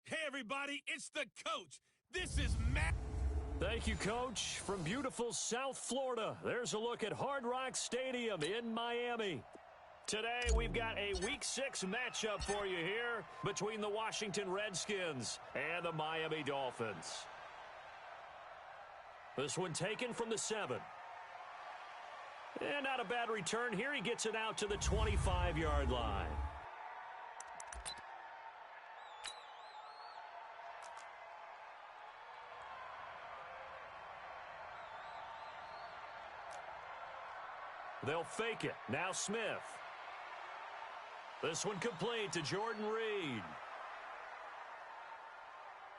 Hey, everybody, it's the coach. This is Matt. Thank you, Coach. From beautiful South Florida, there's a look at Hard Rock Stadium in Miami. Today, we've got a Week 6 matchup for you here between the Washington Redskins and the Miami Dolphins. This one taken from the 7. And not a bad return here. He gets it out to the 25-yard line. They'll fake it. Now Smith. This one complete to Jordan Reed.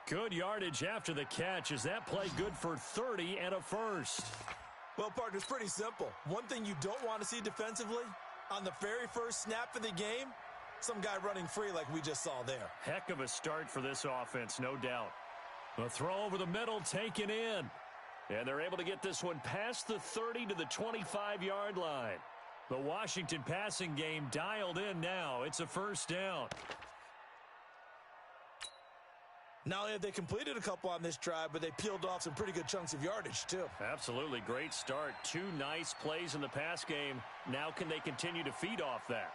Good yardage after the catch. Is that play good for 30 and a first? Well, partner, it's pretty simple. One thing you don't want to see defensively, on the very first snap of the game, some guy running free like we just saw there. Heck of a start for this offense, no doubt. A throw over the middle taken in. And they're able to get this one past the 30 to the 25-yard line. The Washington passing game dialed in now. It's a first down. Not only have they completed a couple on this drive, but they peeled off some pretty good chunks of yardage, too. Absolutely. Great start. 2 nice plays in the pass game. Now can they continue to feed off that?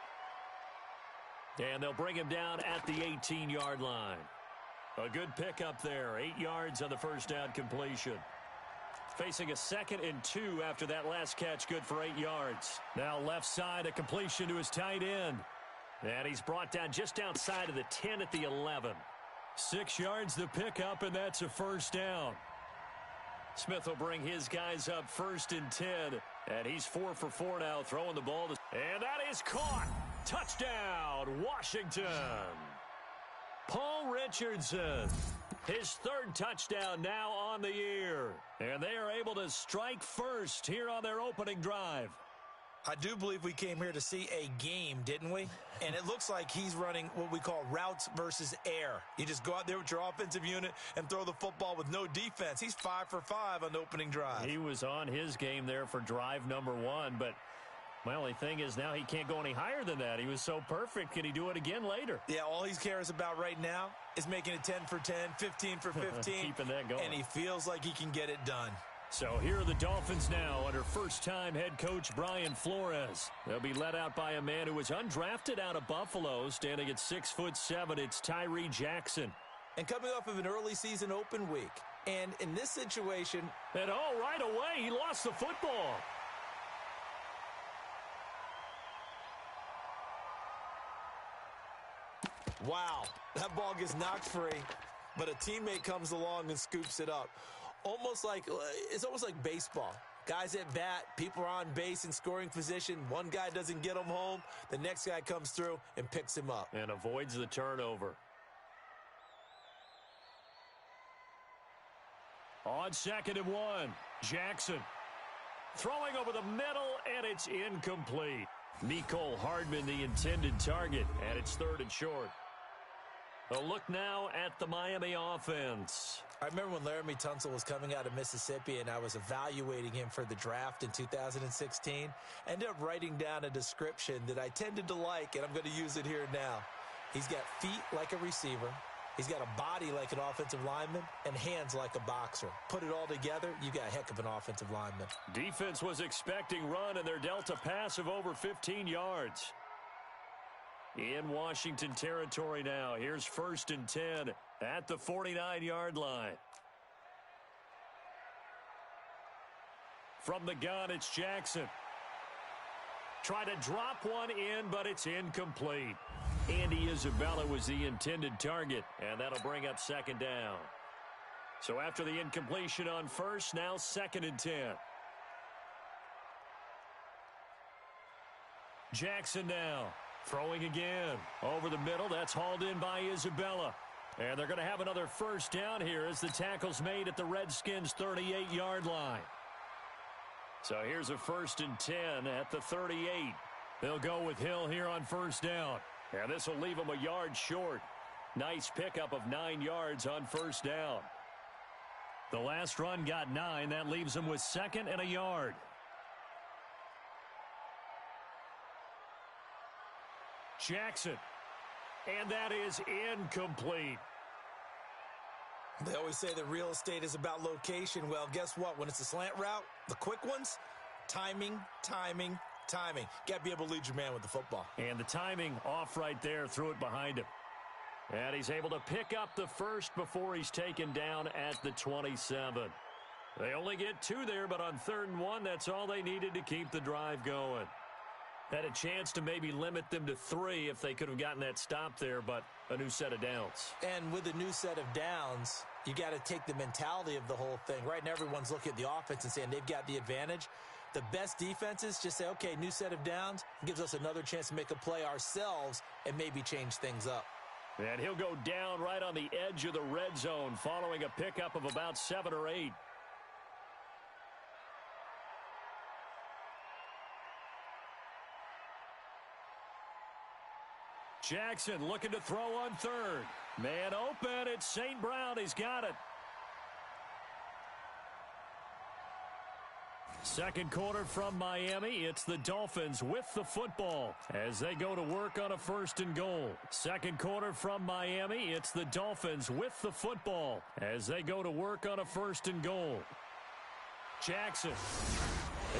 And they'll bring him down at the 18-yard line. A good pickup there. 8 yards on the first down completion. Facing a 2nd and 2 after that last catch, good for 8 yards. Now left side, a completion to his tight end. And he's brought down just outside of the 10 at the 11. 6 yards the pickup, and that's a first down. Smith will bring his guys up 1st and 10. And he's 4 for 4 now, throwing the ball. And that is caught. Touchdown, Washington. Paul Richardson. His 3rd touchdown now on the year. And they are able to strike first here on their opening drive. I do believe we came here to see a game, didn't we? And it looks like he's running what we call routes versus air. You just go out there with your offensive unit and throw the football with no defense. He's 5 for 5 on the opening drive. He was on his game there for drive number 1, but my only thing is now he can't go any higher than that. He was so perfect. Can he do it again later? Yeah, all he cares about right now is making it 10 for 10, 15 for 15. Keeping that going. And he feels like he can get it done. So here are the Dolphins now under first-time head coach Brian Flores. They'll be led out by a man who was undrafted out of Buffalo, standing at 6'7". It's Tyree Jackson. And coming off of an early season open week. And in this situation... And right away, he lost the football. Wow, that ball gets knocked free, but a teammate comes along and scoops it up. It's almost like baseball. Guys at bat, people are on base in scoring position. One guy doesn't get him home. The next guy comes through and picks him up. And avoids the turnover. On 2nd and 1, Jackson. Throwing over the middle, and it's incomplete. Mecole Hardman, the intended target, and it's 3rd and short. A look now at the Miami offense. I remember when Laramie Tunsil was coming out of Mississippi and I was evaluating him for the draft in 2016. I ended up writing down a description that I tended to like, and I'm going to use it here now. He's got feet like a receiver. He's got a body like an offensive lineman and hands like a boxer. Put it all together, you got a heck of an offensive lineman. Defense was expecting run, and their Delta pass of over 15 yards. In Washington territory now. Here's 1st and 10 at the 49-yard line. From the gun, it's Jackson. Try to drop one in, but it's incomplete. Andy Isabella was the intended target, and that'll bring up 2nd down. So after the incompletion on 1st, now 2nd and 10. Jackson now. Throwing again. Over the middle. That's hauled in by Isabella. And they're going to have another first down here as the tackle's made at the Redskins' 38-yard line. So here's a 1st and 10 at the 38. They'll go with Hill here on first down. And this will leave them a yard short. Nice pickup of 9 yards on first down. The last run got 9. That leaves them with 2nd and a yard. Jackson. And that is incomplete. They always say that real estate is about location. Well, guess what? When it's a slant route, the quick ones, timing, timing, timing. Got to be able to lead your man with the football. And the timing off right there, threw it behind him. And he's able to pick up the first before he's taken down at the 27. They only get 2 there, but on 3rd and 1, that's all they needed to keep the drive going. Had a chance to maybe limit them to 3 if they could have gotten that stop there, but a new set of downs. And with a new set of downs, you got to take the mentality of the whole thing. Right now, everyone's looking at the offense and saying they've got the advantage. The best defenses just say, okay, new set of downs, gives us another chance to make a play ourselves and maybe change things up. And he'll go down right on the edge of the red zone following a pickup of about 7 or 8. Jackson looking to throw on 3rd. Man open, it's St. Brown. He's got it. Second quarter from Miami. It's the Dolphins with the football as they go to work on a 1st and goal. Second quarter from Miami. It's the Dolphins with the football as they go to work on a 1st and goal. Jackson.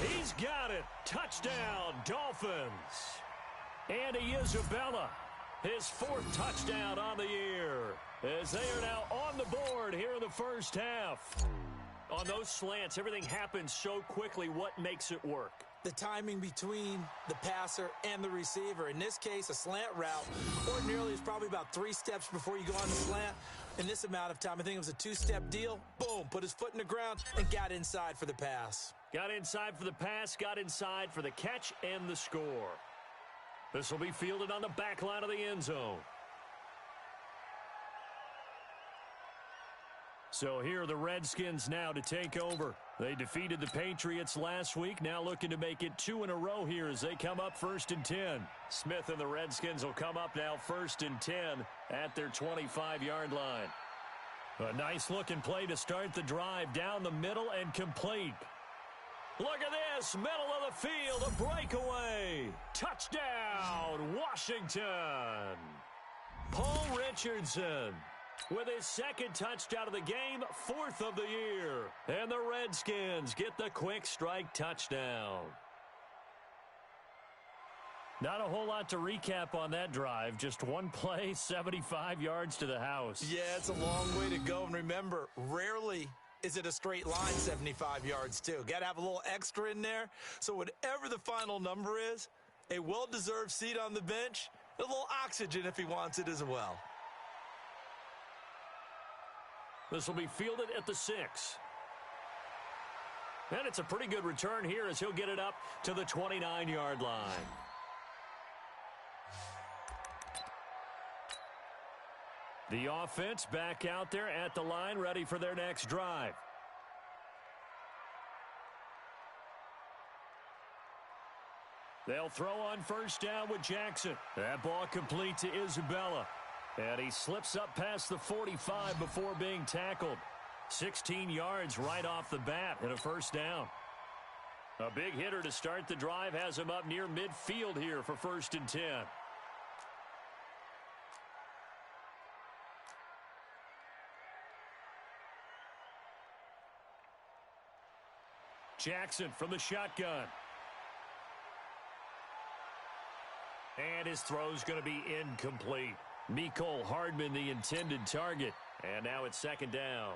He's got it. Touchdown, Dolphins. Andy Isabella. His 4th touchdown on the year as they are now on the board here in the first half. On those slants, everything happens so quickly. What makes it work? The timing between the passer and the receiver. In this case, a slant route ordinarily is probably about 3 steps before you go on the slant. In this amount of time, I think it was a 2-step deal. Boom, put his foot in the ground and got inside for the pass. Got inside for the pass, got inside for the catch and the score. This will be fielded on the back line of the end zone. So here are the Redskins now to take over. They defeated the Patriots last week, now looking to make it 2 in a row here as they come up 1st and 10. Smith and the Redskins will come up now 1st and 10 at their 25-yard line. A nice-looking play to start the drive down the middle and complete. Look at this, middle of the field, a breakaway. Touchdown, Washington. Paul Richardson with his 2nd touchdown of the game, 4th of the year. And the Redskins get the quick strike touchdown. Not a whole lot to recap on that drive. Just one play, 75 yards to the house. Yeah, it's a long way to go. And remember, rarely is it a straight line 75 yards, too. Got to have a little extra in there. So whatever the final number is, a well-deserved seat on the bench, a little oxygen if he wants it as well. This will be fielded at the 6. And it's a pretty good return here as he'll get it up to the 29-yard line. The offense back out there at the line, ready for their next drive. They'll throw on 1st down with Jackson. That ball complete to Isabella. And he slips up past the 45 before being tackled. 16 yards right off the bat and a 1st down. A big hitter to start the drive has him up near midfield here for 1st and 10. Jackson from the shotgun. And his throw's going to be incomplete. Mecole Hardman, the intended target. And now it's 2nd down.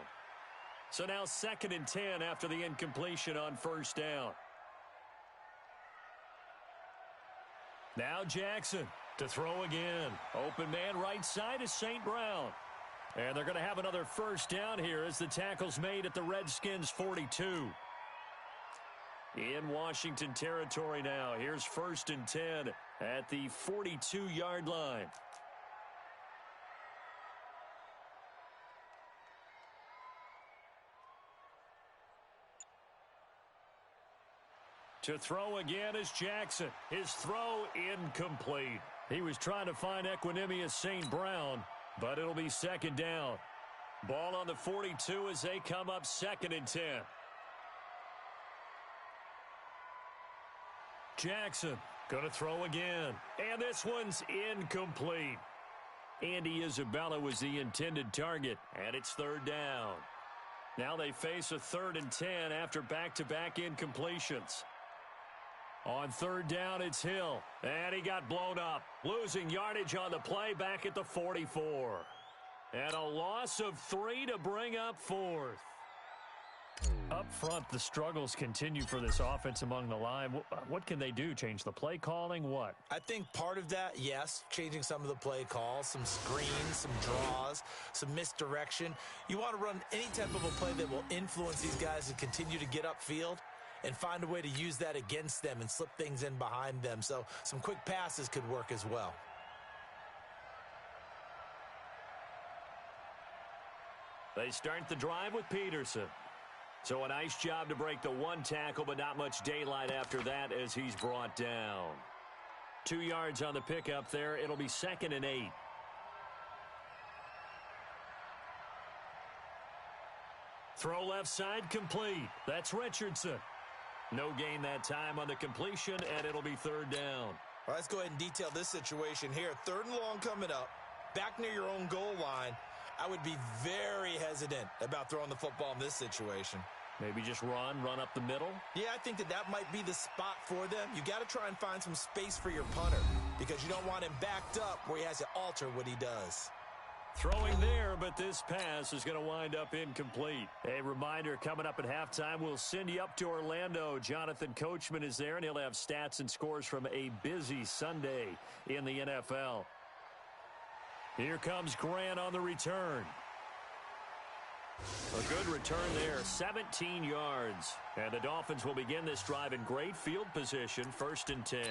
So now 2nd and 10 after the incompletion on 1st down. Now Jackson to throw again. Open man right side is St. Brown. And they're going to have another 1st down here as the tackle's made at the Redskins' 42. In Washington territory now. Here's 1st and 10 at the 42-yard line. To throw again is Jackson. His throw incomplete. He was trying to find Equanimous St. Brown, but it'll be 2nd down. Ball on the 42 as they come up 2nd and 10. Jackson going to throw again. And this one's incomplete. Andy Isabella was the intended target, and it's third down. Now they face a 3rd and 10 after back-to-back incompletions. On third down, it's Hill, and he got blown up, losing yardage on the play back at the 44. And a loss of 3 to bring up 4th. Up front, the struggles continue for this offense among the line. What can they do? Change the play calling? What? I think part of that, yes, changing some of the play calls, some screens, some draws, some misdirection. You want to run any type of a play that will influence these guys to continue to get upfield and find a way to use that against them and slip things in behind them. So some quick passes could work as well. They start the drive with Peterson. So a nice job to break the one tackle, but not much daylight after that as he's brought down. 2 yards on the pickup there. It'll be 2nd and 8. Throw left side complete. That's Richardson. No gain that time on the completion, and it'll be 3rd down. All right, let's go ahead and detail this situation here. 3rd and long coming up, back near your own goal line. I would be very hesitant about throwing the football in this situation. Maybe just run up the middle? Yeah, I think that might be the spot for them. You got to try and find some space for your punter because you don't want him backed up where he has to alter what he does. Throwing there, but this pass is going to wind up incomplete. A reminder, coming up at halftime, we'll send you up to Orlando. Jonathan Coachman is there, and he'll have stats and scores from a busy Sunday in the NFL. Here comes Grant on the return. A good return there, 17 yards. And the Dolphins will begin this drive in great field position, 1st and 10.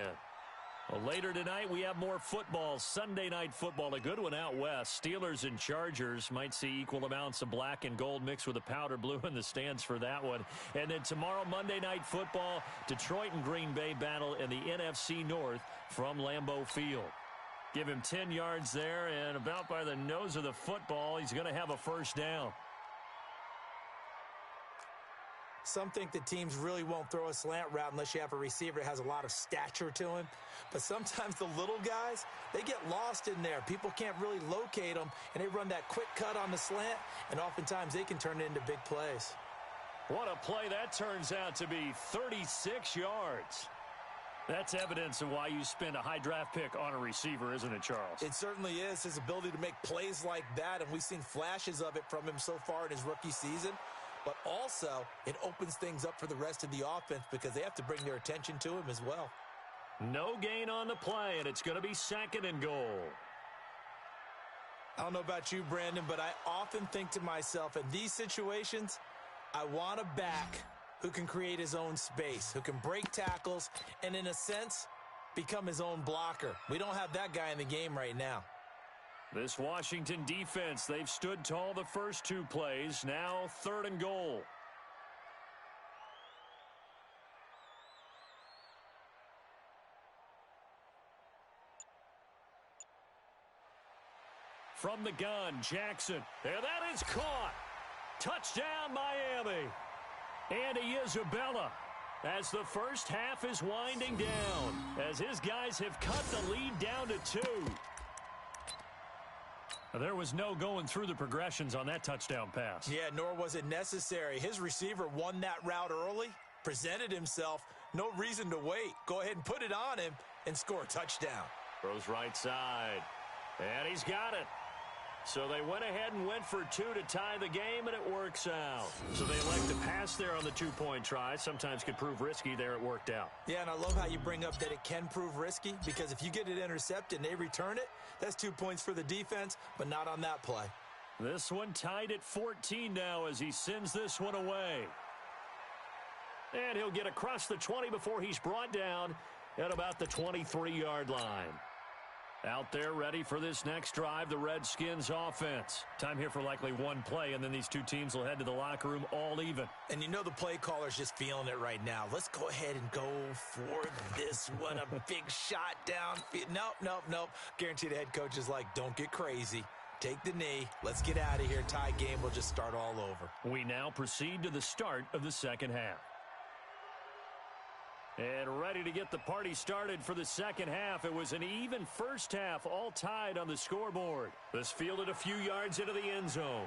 Well, later tonight, we have more football, Sunday night football, a good one out west. Steelers and Chargers might see equal amounts of black and gold mixed with a powder blue in the stands for that one. And then tomorrow, Monday night football, Detroit and Green Bay battle in the NFC North from Lambeau Field. Give him 10 yards there, and about by the nose of the football, he's going to have a 1st down. Some think that teams really won't throw a slant route unless you have a receiver that has a lot of stature to him. But sometimes the little guys, they get lost in there. People can't really locate them, and they run that quick cut on the slant, and oftentimes they can turn it into big plays. What a play that turns out to be, 36 yards. That's evidence of why you spend a high draft pick on a receiver, isn't it, Charles? It certainly is. His ability to make plays like that, and we've seen flashes of it from him so far in his rookie season. But also, it opens things up for the rest of the offense because they have to bring their attention to him as well. No gain on the play, and it's going to be 2nd and goal. I don't know about you, Brandon, but I often think to myself, in these situations, I want a back who can create his own space, who can break tackles, and in a sense, become his own blocker. We don't have that guy in the game right now. This Washington defense, they've stood tall the first 2 plays. Now 3rd and goal. From the gun, Jackson. There, that is caught. Touchdown, Miami. Andy Isabella, as the first half is winding down, as his guys have cut the lead down to 2. There was no going through the progressions on that touchdown pass. Yeah, nor was it necessary. His receiver won that route early, presented himself, no reason to wait. Go ahead and put it on him and score a touchdown. Throws right side, and he's got it. So they went ahead and went for 2 to tie the game, and it works out. So they elect to pass there on the 2-point try. Sometimes could prove risky. There it worked out. Yeah, and I love how you bring up that it can prove risky because if you get it intercepted and they return it, that's 2 points for the defense, but not on that play. This one tied at 14 now as he sends this one away. And he'll get across the 20 before he's brought down at about the 23-yard line. Out there ready for this next drive, the Redskins offense. Time here for likely one play, and then these two teams will head to the locker room all even. And you know the play caller's just feeling it right now. Let's go ahead and go for this one. A big shot down. Nope. Guarantee the head coach is like, don't get crazy. Take the knee. Let's get out of here. Tie game will just start all over. We now proceed to the start of the second half. And ready to get the party started for the second half. It was an even first half, all tied on the scoreboard. This fielded a few yards into the end zone.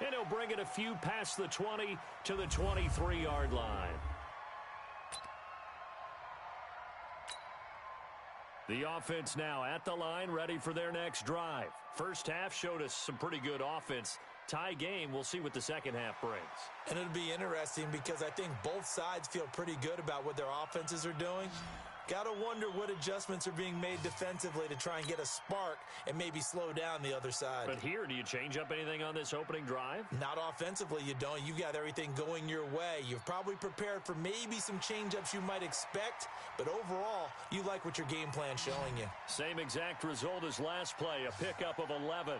And he'll bring it a few past the 20 to the 23-yard line. The offense now at the line, ready for their next drive. First half showed us some pretty good offense. Tie game, we'll see what the second half brings. And it'll be interesting because I think both sides feel pretty good about what their offenses are doing. Got to wonder what adjustments are being made defensively to try and get a spark and maybe slow down the other side. But here, do you change up anything on this opening drive? Not offensively, you don't. You've got everything going your way. You've probably prepared for maybe some change-ups you might expect, but overall, you like what your game plan's showing you. Same exact result as last play, a pickup of 11.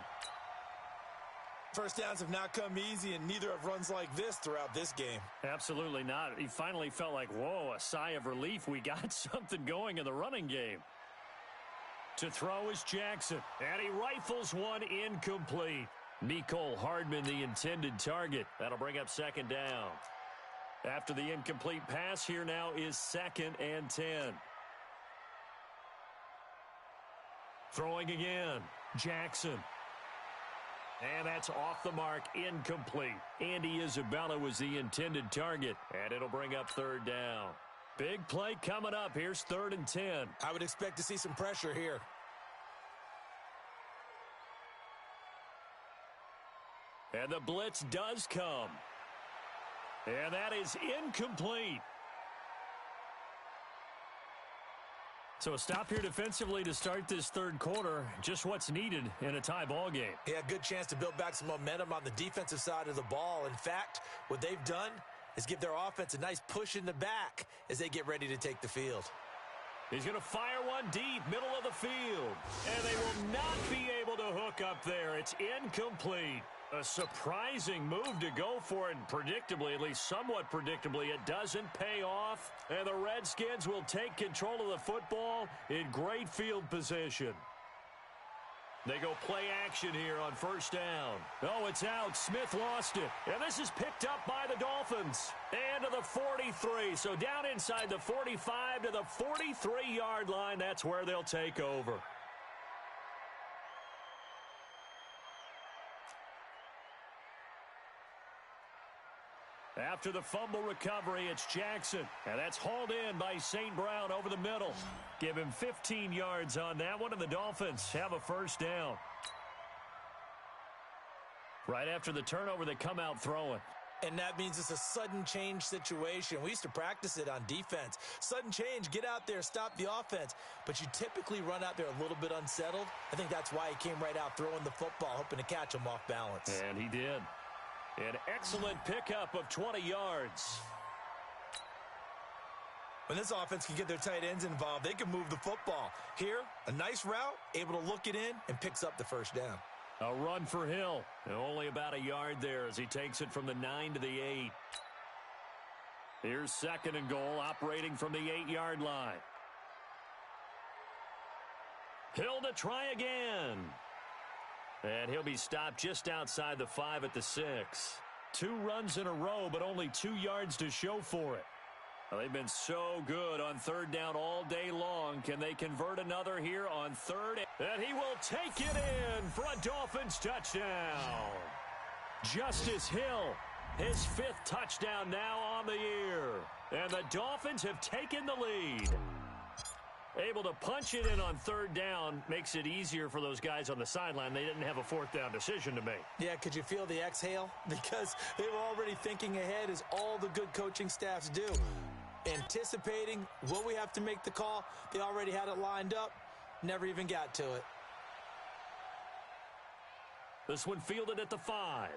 First downs have not come easy, and neither have runs like this throughout this game. Absolutely not. He finally felt like, whoa, a sigh of relief. We got something going in the running game. To throw is Jackson, and he rifles one incomplete. Nicole Hardman, the intended target. That'll bring up second down. After the incomplete pass, here now is 2nd and 10. Throwing again, Jackson. And that's off the mark, incomplete. Andy Isabella was the intended target, and it'll bring up 3rd down. Big play coming up. Here's 3rd and 10. I would expect to see some pressure here. And the blitz does come. And that is incomplete. So a stop here defensively to start this third quarter. Just what's needed in a tie ball game. Yeah, good chance to build back some momentum on the defensive side of the ball. In fact, what they've done is give their offense a nice push in the back as they get ready to take the field. He's going to fire one deep, middle of the field. And they will not be able to hook up there. It's incomplete. A surprising move to go for it, and predictably, at least somewhat predictably, it doesn't pay off. And the Redskins will take control of the football in great field position. They go play action here on 1st down. Oh, it's out. Smith lost it. And this is picked up by the Dolphins. And to the 43. So down inside the 45 to the 43-yard line. That's where they'll take over. After the fumble recovery, it's Jackson. And that's hauled in by St. Brown over the middle. Give him 15 yards on that one, and the Dolphins have a 1st down. Right after the turnover, they come out throwing. And that means it's a sudden change situation. We used to practice it on defense. Sudden change, get out there, stop the offense. But you typically run out there a little bit unsettled. I think that's why he came right out throwing the football, hoping to catch him off balance. And he did. An excellent pickup of 20 yards. When this offense can get their tight ends involved, they can move the football. Here, a nice route, able to look it in, and picks up the 1st down. A run for Hill. Only about a yard there as he takes it from the 9 to the 8. Here's 2nd and goal, operating from the 8-yard line. Hill to try again. And he'll be stopped just outside the 5 at the 6. 2 runs in a row, but only 2 yards to show for it. Well, they've been so good on 3rd down all day long. Can they convert another here on 3rd? And he will take it in for a Dolphins touchdown. Justice Hill, his 5th touchdown now on the year. And the Dolphins have taken the lead. Able to punch it in on 3rd down makes it easier for those guys on the sideline. They didn't have a 4th down decision to make. Yeah, could you feel the exhale? Because they were already thinking ahead, as all the good coaching staffs do. Anticipating, will we have to make the call? They already had it lined up. Never even got to it. This one fielded at the 5.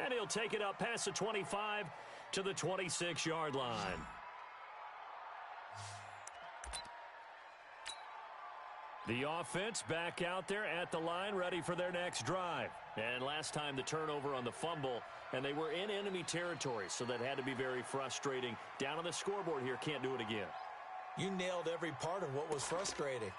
And he'll take it up past the 25 to the 26-yard line. The offense back out there at the line, ready for their next drive. And last time the turnover on the fumble, and they were in enemy territory, so that had to be very frustrating. Down on the scoreboard here, can't do it again. You nailed every part of what was frustrating.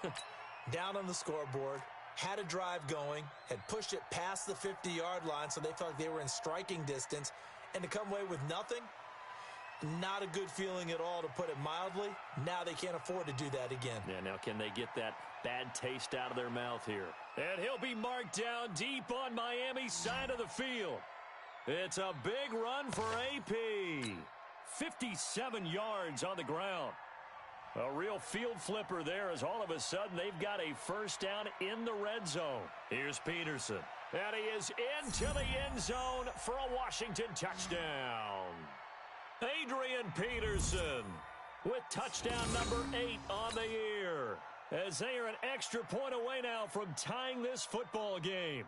Down on the scoreboard, had a drive going, had pushed it past the 50-yard line, so they felt like they were in striking distance, and to come away with nothing, Not a good feeling at all, to put it mildly. Now they can't afford to do that again. Yeah, now can they get that bad taste out of their mouth here? And he'll be marked down deep on Miami's side of the field. It's a big run for AP. 57 yards on the ground. A real field flipper there, as all of a sudden they've got a first down in the red zone. Here's Peterson. And he is into the end zone for a Washington touchdown. Adrian Peterson with touchdown number 8 on the year, as they are an extra point away now from tying this football game.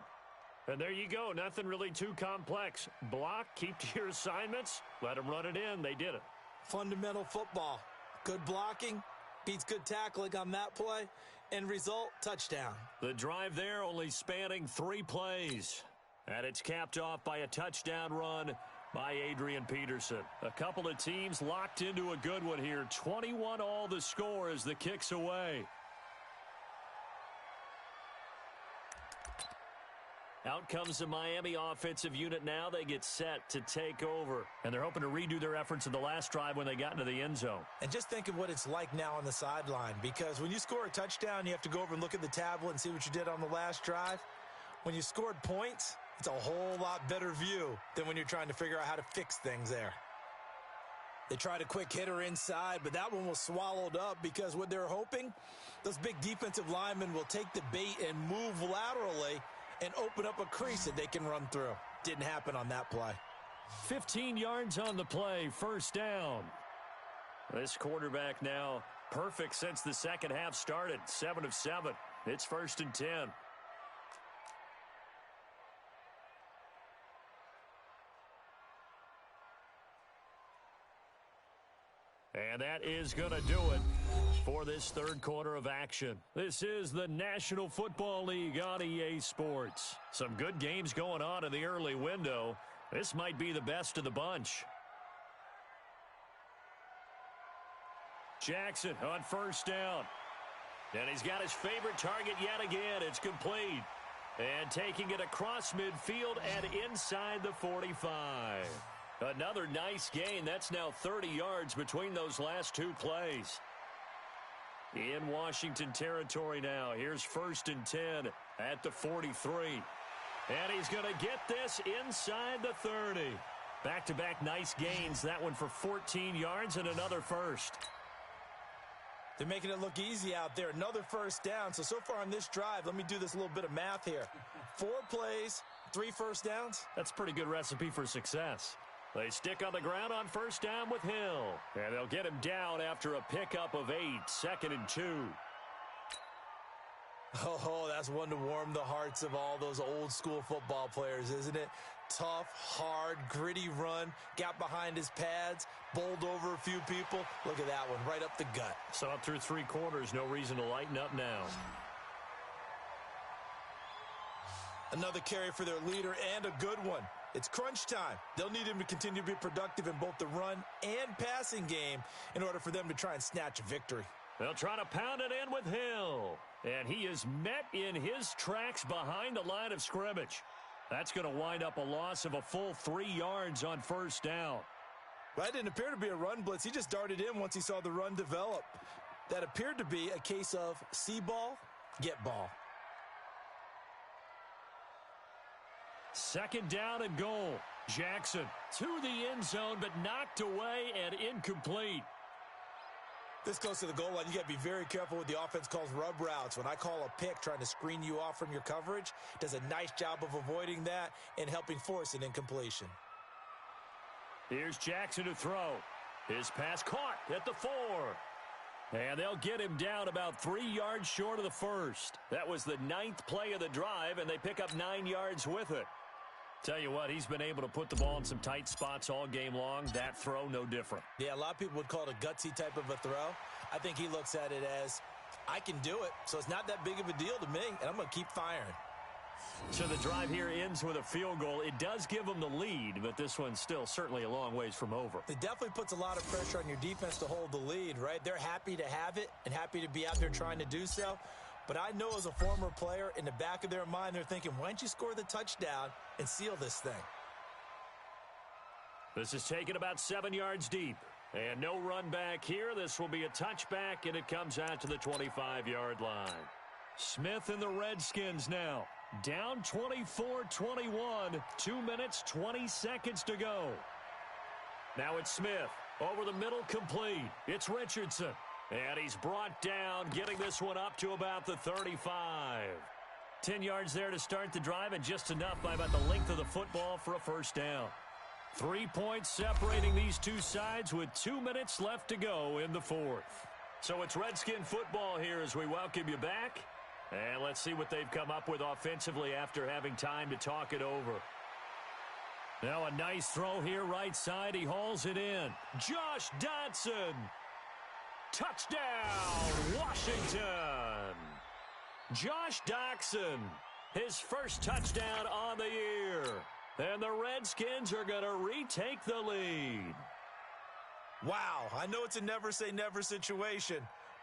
And there you go. Nothing really too complex. Block, keep to your assignments, let them run it in. They did it. Fundamental football. Good blocking beats good tackling on that play. End result, touchdown. The drive there only spanning 3 plays. And it's capped off by a touchdown run by Adrian Peterson. A couple of teams locked into a good one here. 21-all the score as the kick's away. Out comes the Miami offensive unit now. They get set to take over. And they're hoping to redo their efforts in the last drive when they got into the end zone. And just think of what it's like now on the sideline. Because when you score a touchdown, you have to go over and look at the tablet and see what you did on the last drive. When you scored points, it's a whole lot better view than when you're trying to figure out how to fix things there. They tried a quick hitter inside, but that one was swallowed up because what they're hoping, those big defensive linemen will take the bait and move laterally and open up a crease that they can run through. Didn't happen on that play. 15 yards on the play, first down. This quarterback now perfect since the second half started. 7 of 7. It's 1st and 10. And that is going to do it for this third quarter of action. This is the National Football League on EA Sports. Some good games going on in the early window. This might be the best of the bunch. Jackson on first down. And he's got his favorite target yet again. It's complete. And taking it across midfield and inside the 45. Another nice gain. That's now 30 yards between those last 2 plays. In Washington territory now. Here's 1st and 10 at the 43. And he's going to get this inside the 30. Back-to-back nice gains. That one for 14 yards and another first. They're making it look easy out there. Another first down. So far on this drive, let me do this little bit of math here. 4 plays, 3 first downs. That's a pretty good recipe for success. They stick on the ground on first down with Hill. And they'll get him down after a pickup of 8, 2nd and 2. Oh, that's one to warm the hearts of all those old school football players, isn't it? Tough, hard, gritty run. Got behind his pads, bowled over a few people. Look at that one, right up the gut. So up through 3 quarters, no reason to lighten up now. Another carry for their leader and a good one. It's crunch time. They'll need him to continue to be productive in both the run and passing game in order for them to try and snatch a victory. They'll try to pound it in with Hill. And he is met in his tracks behind the line of scrimmage. That's going to wind up a loss of a full 3 yards on first down. Well, that didn't appear to be a run blitz. He just darted in once he saw the run develop. That appeared to be a case of see ball, get ball. 2nd down and goal. Jackson to the end zone, but knocked away and incomplete. This close to the goal line, you got to be very careful with the offense calls rub routes. When I call a pick trying to screen you off from your coverage, does a nice job of avoiding that and helping force an incompletion. Here's Jackson to throw. His pass caught at the 4. And they'll get him down about 3 yards short of the first. That was the 9th play of the drive, and they pick up 9 yards with it. Tell you what, he's been able to put the ball in some tight spots all game long. That throw, no different. Yeah, a lot of people would call it a gutsy type of a throw. I think he looks at it as, I can do it, so it's not that big of a deal to me, and I'm going to keep firing. So the drive here ends with a field goal. It does give them the lead, but this one's still certainly a long ways from over. It definitely puts a lot of pressure on your defense to hold the lead, right? They're happy to have it and happy to be out there trying to do so. But I know as a former player, in the back of their mind, they're thinking, why don't you score the touchdown and seal this thing? This is taken about 7 yards deep. And no run back here. This will be a touchback, and it comes out to the 25-yard line. Smith and the Redskins now. Down 24-21. 2 minutes, 20 seconds to go. Now it's Smith. Over the middle, complete. It's Richardson. And he's brought down, getting this one up to about the 35. 10 yards there to start the drive, and just enough by about the length of the football for a first down. 3 points separating these two sides with 2 minutes left to go in the fourth. So it's Redskin football here as we welcome you back. And let's see what they've come up with offensively after having time to talk it over. Now a nice throw here right side. He hauls it in. Josh Dotson. Touchdown, Washington. Josh Dotson, his first touchdown on the year. And the Redskins are going to retake the lead. Wow, I know it's a never-say-never situation,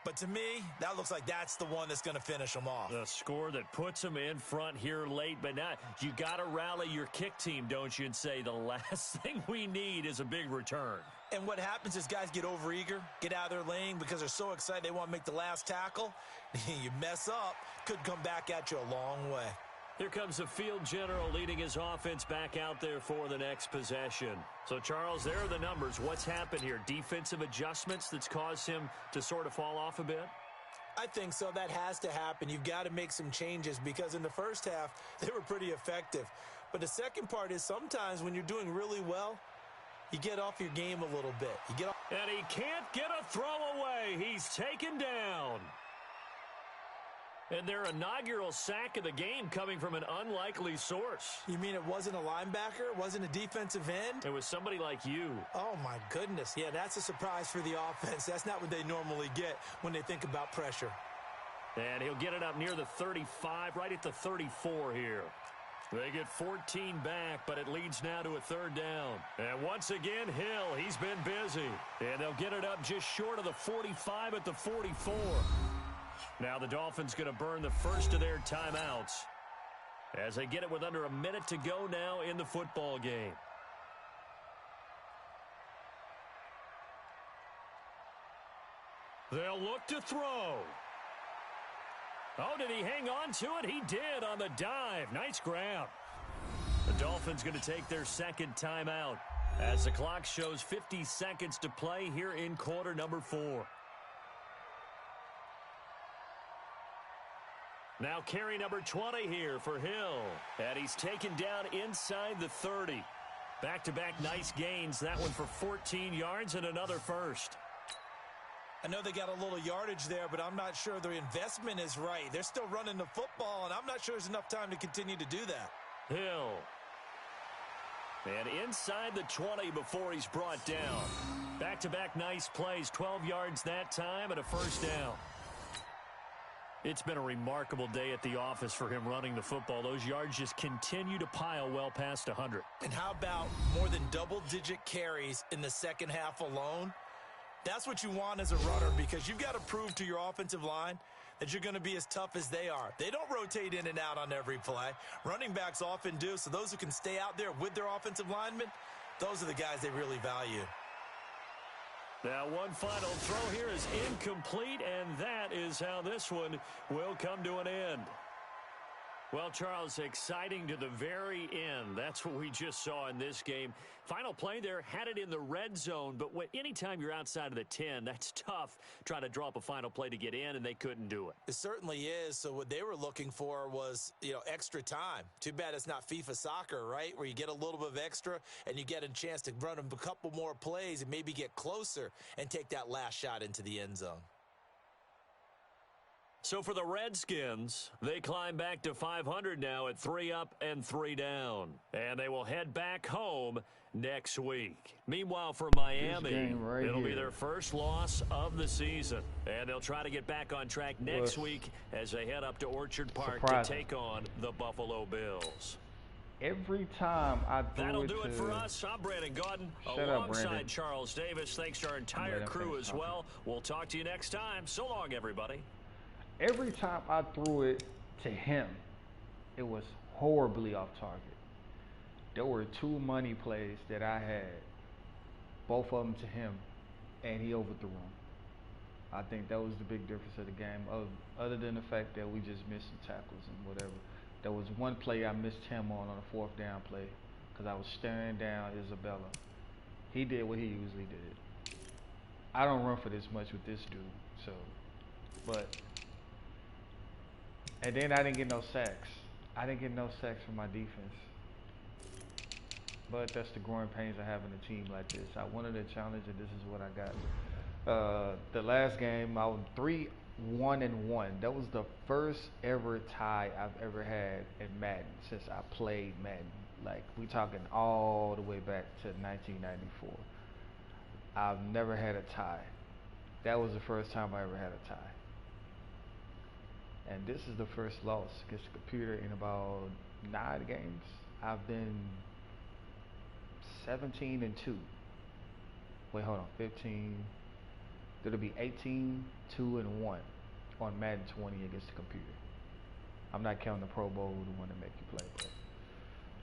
but to me, that looks like that's the one that's going to finish them off. The score that puts them in front here late, but not. You got to rally your kick team, don't you, and say the last thing we need is a big return. And what happens is guys get overeager, get out of their lane because they're so excited they want to make the last tackle. You mess up, could come back at you a long way. Here comes the field general leading his offense back out there for the next possession. So, Charles, there are the numbers. What's happened here? Defensive adjustments that's caused him to sort of fall off a bit? I think so. That has to happen. You've got to make some changes because in the first half, they were pretty effective. But the second part is sometimes when you're doing really well, you get off your game a little bit. You get off. And he can't get a throw away. He's taken down. And their inaugural sack of the game coming from an unlikely source. You mean it wasn't a linebacker? It wasn't a defensive end? It was somebody like you. Oh, my goodness. Yeah, that's a surprise for the offense. That's not what they normally get when they think about pressure. And he'll get it up near the 35, right at the 34 here. They get 14 back, but it leads now to a third down. And once again, Hill, he's been busy. And they'll get it up just short of the 45 at the 44. Now the Dolphins going to burn the first of their timeouts as they get it with under a minute to go now in the football game. They'll look to throw. Oh, did he hang on to it? He did on the dive. Nice grab. The Dolphins going to take their second timeout as the clock shows 50 seconds to play here in quarter number 4. Now carry number 20 here for Hill. And he's taken down inside the 30. Back-to-back nice gains. That one for 14 yards and another first. I know they got a little yardage there, but I'm not sure their investment is right. They're still running the football, and I'm not sure there's enough time to continue to do that. Hill. And inside the 20 before he's brought down. Back-to-back nice plays. 12 yards that time and a first down. It's been a remarkable day at the office for him running the football. Those yards just continue to pile well past 100. And how about more than double-digit carries in the second half alone? That's what you want as a runner because you've got to prove to your offensive line that you're going to be as tough as they are. They don't rotate in and out on every play. Running backs often do, so those who can stay out there with their offensive linemen, those are the guys they really value. Now one final throw here is incomplete, and that is how this one will come to an end. Well, Charles, exciting to the very end. That's what we just saw in this game. Final play there, had it in the red zone, but anytime you're outside of the 10, that's tough trying to draw up a final play to get in, and they couldn't do it. It certainly is. So what they were looking for was, extra time. Too bad it's not FIFA soccer, right, where you get a little bit of extra and you get a chance to run a couple more plays and maybe get closer and take that last shot into the end zone. So for the Redskins, they climb back to 500 now at 3 up and 3 down. And they will head back home next week. Meanwhile, for Miami, it'll be their first loss of the season. And they'll try to get back on track next week as they head up to Orchard Park to take on the Buffalo Bills. Every time I threw That'll do it for us. I'm Brandon Gaudin alongside Charles Davis. Thanks to our entire crew as well. We'll talk to you next time. So long, everybody. Every time I threw it to him, it was horribly off target. There were 2 money plays that I had both of them to him, and he overthrew them. I think that was the big difference of the game, other than the fact that we just missed some tackles and whatever. There was one play I missed him on a fourth down play because I was staring down Isabella. He did what he usually did. I don't run for this much with this dude, so, and then I didn't get no sacks. I didn't get no sacks from my defense. But that's the growing pains of having a team like this. I wanted a challenge, and this is what I got. The last game, I was 3-1-1. That was the first ever tie I've ever had in Madden since I played Madden. Like, we talking all the way back to 1994. I've never had a tie. That was the first time I ever had a tie. And this is the first loss against the computer in about 9 games. I've been 17-2. Wait, hold on. 15. It'll be 18-2-1 on Madden 20 against the computer. I'm not counting the Pro Bowl, the one that make you play, but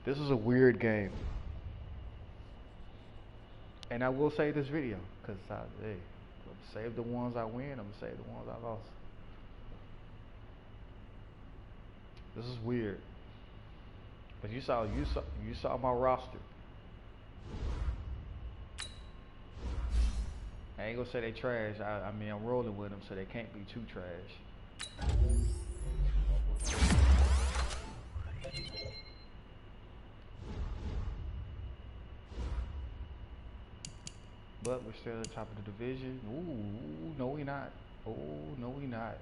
this is a weird game. And I will save this video, because hey, I'm save the ones I win, I'm gonna save the ones I lost. This is weird. But you saw my roster. I ain't gonna say they trash. I mean, I'm rolling with them, so they can't be too trash. But we're still at the top of the division. Ooh, no we not. Oh, no we not.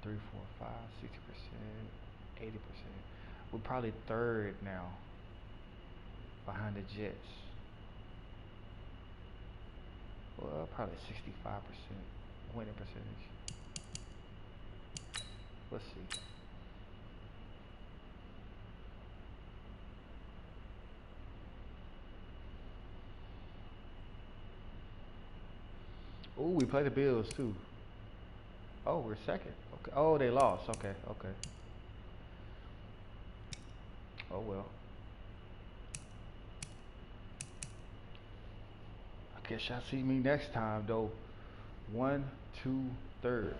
3, 4, 5, 60%, 80%. We're probably third now, behind the Jets. Well, probably 65% winning percentage. Let's see. Oh, we play the Bills too. Oh, we're second. Okay. Oh, they lost. Okay. Oh well. I guess y'all see me next time though. 1, 2, 3rd.